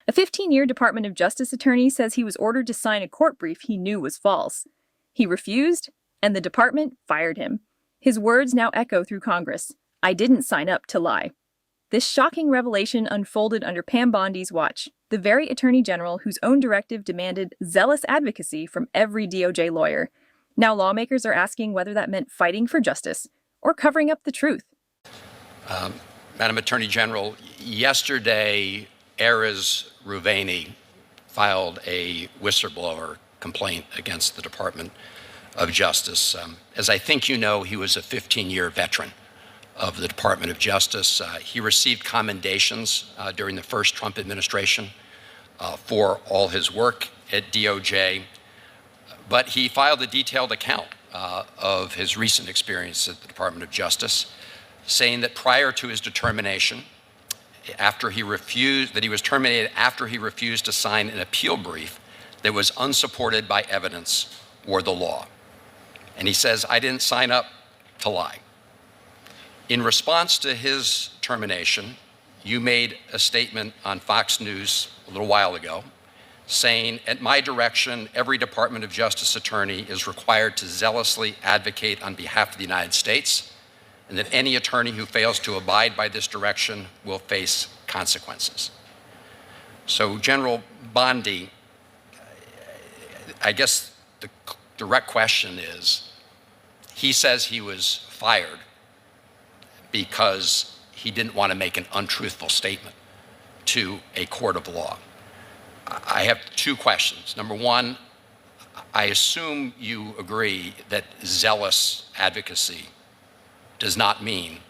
A 15-year Department of Justice attorney says he was ordered to sign a court brief he knew was false. He refused, and the department fired him. His words now echo through Congress. "I didn't sign up to lie." This shocking revelation unfolded under Pam Bondi's watch, the very attorney general whose own directive demanded zealous advocacy from every DOJ lawyer. Now lawmakers are asking whether that meant fighting for justice or covering up the truth. Madam Attorney General, yesterday, Erez Ruveni filed a whistleblower complaint against the Department of Justice. As I think you know, he was a 15-year veteran of the Department of Justice. He received commendations during the first Trump administration for all his work at DOJ, but he filed a detailed account of his recent experience at the Department of Justice, saying that prior to his determination, that he was terminated after he refused to sign an appeal brief that was unsupported by evidence or the law. And he says, "I didn't sign up to lie." In response to his termination, you made a statement on Fox News a little while ago saying, "At my direction, every Department of Justice attorney is required to zealously advocate on behalf of the United States, and that any attorney who fails to abide by this direction will face consequences." So, General Bondi, I guess the direct question is, he says he was fired because he didn't want to make an untruthful statement to a court of law. I have two questions. Number one, I assume you agree that zealous advocacy does not mean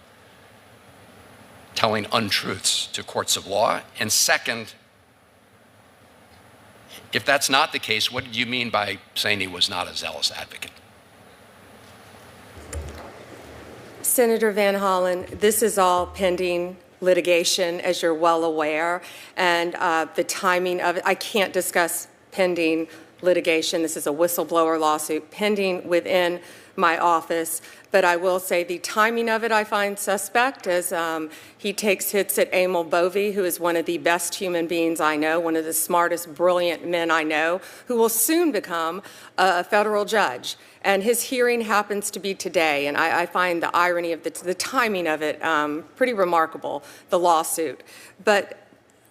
telling untruths to courts of law. And second, if that's not the case, what did you mean by saying he was not a zealous advocate? Senator Van Hollen, this is all pending litigation, as you're well aware, and the timing of it, I can't discuss pending litigation. This is a whistleblower lawsuit pending within my office, but I will say the timing of it I find suspect, as he takes hits at Emil Bovee, who is one of the best human beings I know, one of the smartest, brilliant men I know, who will soon become a federal judge. And his hearing happens to be today, and I find the irony of the timing of it pretty remarkable, the lawsuit. But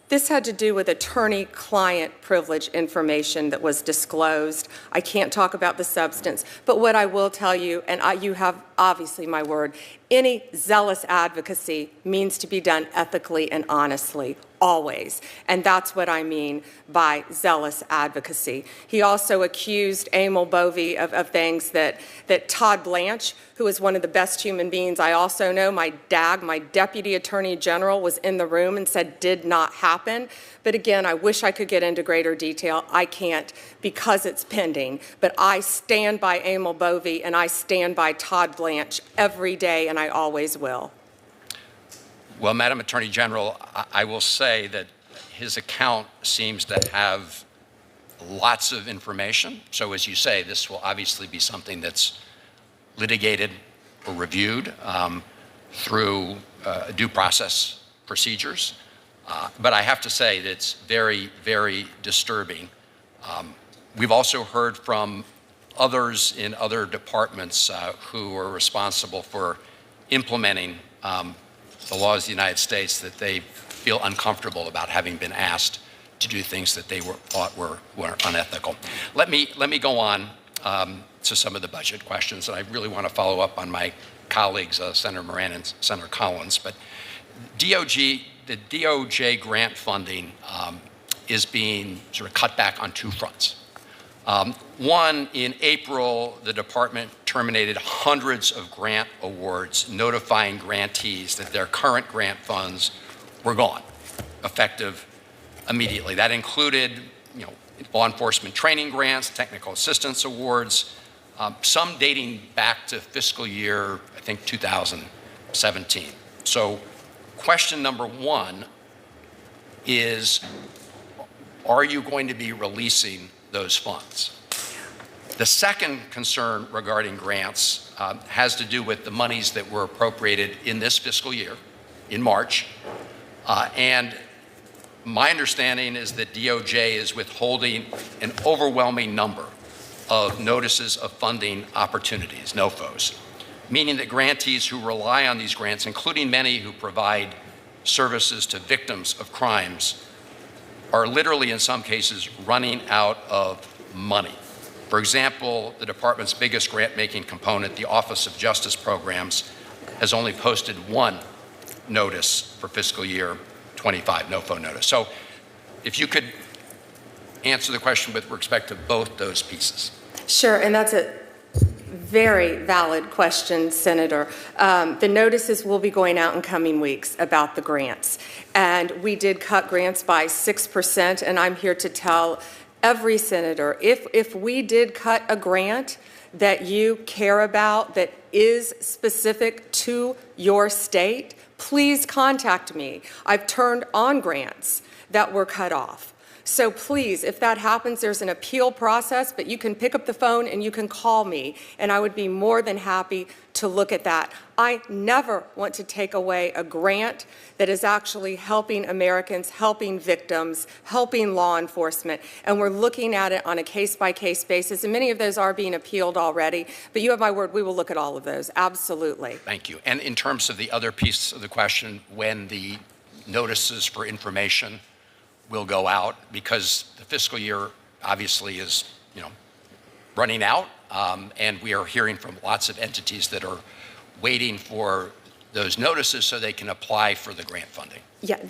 this had to do with attorney-client privilege information that was disclosed. I can't talk about the substance, but what I will tell you, and you have obviously my word, any zealous advocacy means to be done ethically and honestly, always. And that's what I mean by zealous advocacy. He also accused Emil Bovee of things that Todd Blanche, who is one of the best human beings I also know, my Deputy Attorney General, was in the room and said did not happen. But again, I wish I could get into greater detail. I can't because it's pending. But I stand by Emil Bovee and I stand by Todd Blanche every day, and I always will. Well, Madam Attorney General, I will say that his account seems to have lots of information. So as you say, this will obviously be something that's litigated or reviewed through due process procedures. But I have to say that it's very, very disturbing. We've also heard from others in other departments who are responsible for implementing the laws of the United States that they feel uncomfortable about having been asked to do things that they thought were unethical. Let me go on to some of the budget questions, and I really want to follow up on my colleagues, Senator Moran and Senator Collins. But the DOJ grant funding is being sort of cut back on two fronts. One, in April, the department terminated hundreds of grant awards, notifying grantees that their current grant funds were gone, effective immediately. That included, law enforcement training grants, technical assistance awards, some dating back to fiscal year, I think, 2017. So, question number one is, are you going to be releasing those funds? The second concern regarding grants has to do with the monies that were appropriated in this fiscal year, in March, and My understanding is that DOJ is withholding an overwhelming number of notices of funding opportunities, NOFOs, meaning that grantees who rely on these grants, including many who provide services to victims of crimes, are literally in some cases running out of money. For example, the department's biggest grant-making component, the Office of Justice Programs, has only posted one notice for fiscal year 25, NOFO notice. So if you could answer the question with respect to both those pieces. Sure, and that's a very valid question, Senator. The notices will be going out in coming weeks about the grants. And we did cut grants by 6%, and I'm here to tell every senator, if we did cut a grant that you care about that is specific to your state, please contact me. I've turned on grants that were cut off. So please, if that happens, there's an appeal process, but you can pick up the phone and you can call me, and I would be more than happy to look at that. I never want to take away a grant that is actually helping Americans, helping victims, helping law enforcement, and we're looking at it on a case-by-case basis, and many of those are being appealed already, but you have my word, we will look at all of those, absolutely. Thank you. And in terms of the other piece of the question, when the notices for information will go out, because the fiscal year obviously is, running out, and we are hearing from lots of entities that are waiting for those notices so they can apply for the grant funding. Yeah,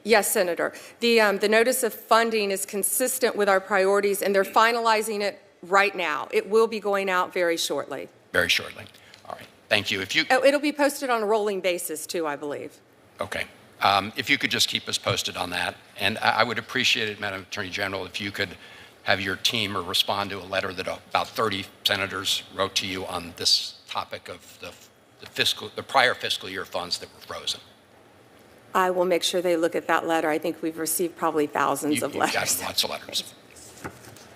yes, Senator. The notice of funding is consistent with our priorities, and they're finalizing it right now. It will be going out very shortly. Very shortly. All right. Thank you. It'll be posted on a rolling basis, too, I believe. Okay. If you could just keep us posted on that. And I would appreciate it, Madam Attorney General, if you could have your team or respond to a letter that about 30 senators wrote to you on this topic of the prior fiscal year funds that were frozen. I will make sure they look at that letter. I think we've received probably thousands of letters. You've got lots of letters.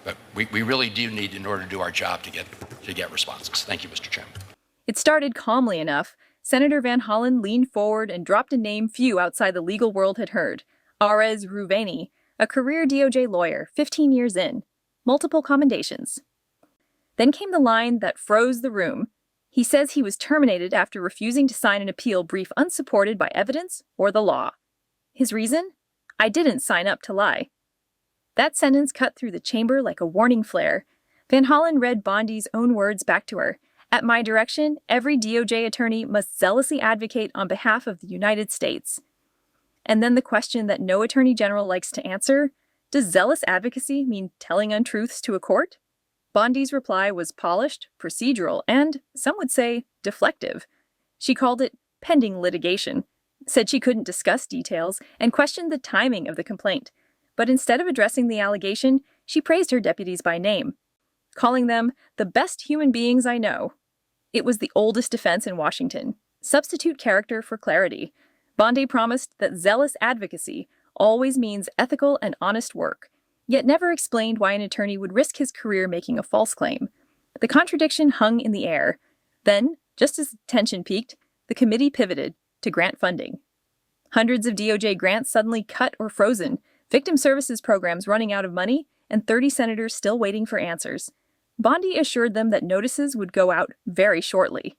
But we really do need, in order to do our job, to get responses. Thank you, Mr. Chairman. It started calmly enough. Senator Van Hollen leaned forward and dropped a name few outside the legal world had heard. Arez Ruveni, a career DOJ lawyer, 15 years in. Multiple commendations. Then came the line that froze the room. He says he was terminated after refusing to sign an appeal brief unsupported by evidence or the law. His reason? I didn't sign up to lie. That sentence cut through the chamber like a warning flare. Van Hollen read Bondi's own words back to her. At my direction, every DOJ attorney must zealously advocate on behalf of the United States. And then the question that no attorney general likes to answer, does zealous advocacy mean telling untruths to a court? Bondi's reply was polished, procedural, and, some would say, deflective. She called it pending litigation, said she couldn't discuss details, and questioned the timing of the complaint. But instead of addressing the allegation, she praised her deputies by name, calling them the best human beings I know. It was the oldest defense in Washington. Substitute character for clarity. Bondi promised that zealous advocacy always means ethical and honest work, yet never explained why an attorney would risk his career making a false claim. The contradiction hung in the air. Then, just as tension peaked, the committee pivoted to grant funding. Hundreds of DOJ grants suddenly cut or frozen, victim services programs running out of money, and 30 senators still waiting for answers. Bondi assured them that notices would go out very shortly.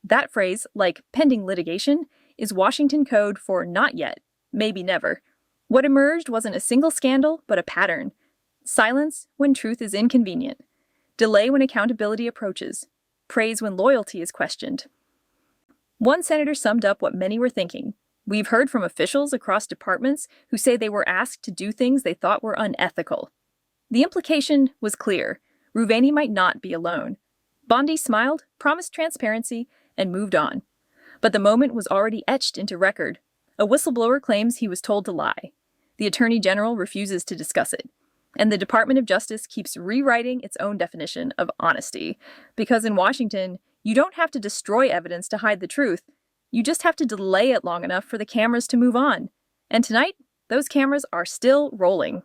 That phrase, like pending litigation, is Washington code for not yet, maybe never. What emerged wasn't a single scandal, but a pattern. Silence when truth is inconvenient. Delay when accountability approaches. Praise when loyalty is questioned. One senator summed up what many were thinking. We've heard from officials across departments who say they were asked to do things they thought were unethical. The implication was clear. Ruveni might not be alone. Bondi smiled, promised transparency, and moved on. But the moment was already etched into record. A whistleblower claims he was told to lie. The Attorney General refuses to discuss it. And the Department of Justice keeps rewriting its own definition of honesty. Because in Washington, you don't have to destroy evidence to hide the truth. You just have to delay it long enough for the cameras to move on. And tonight, those cameras are still rolling.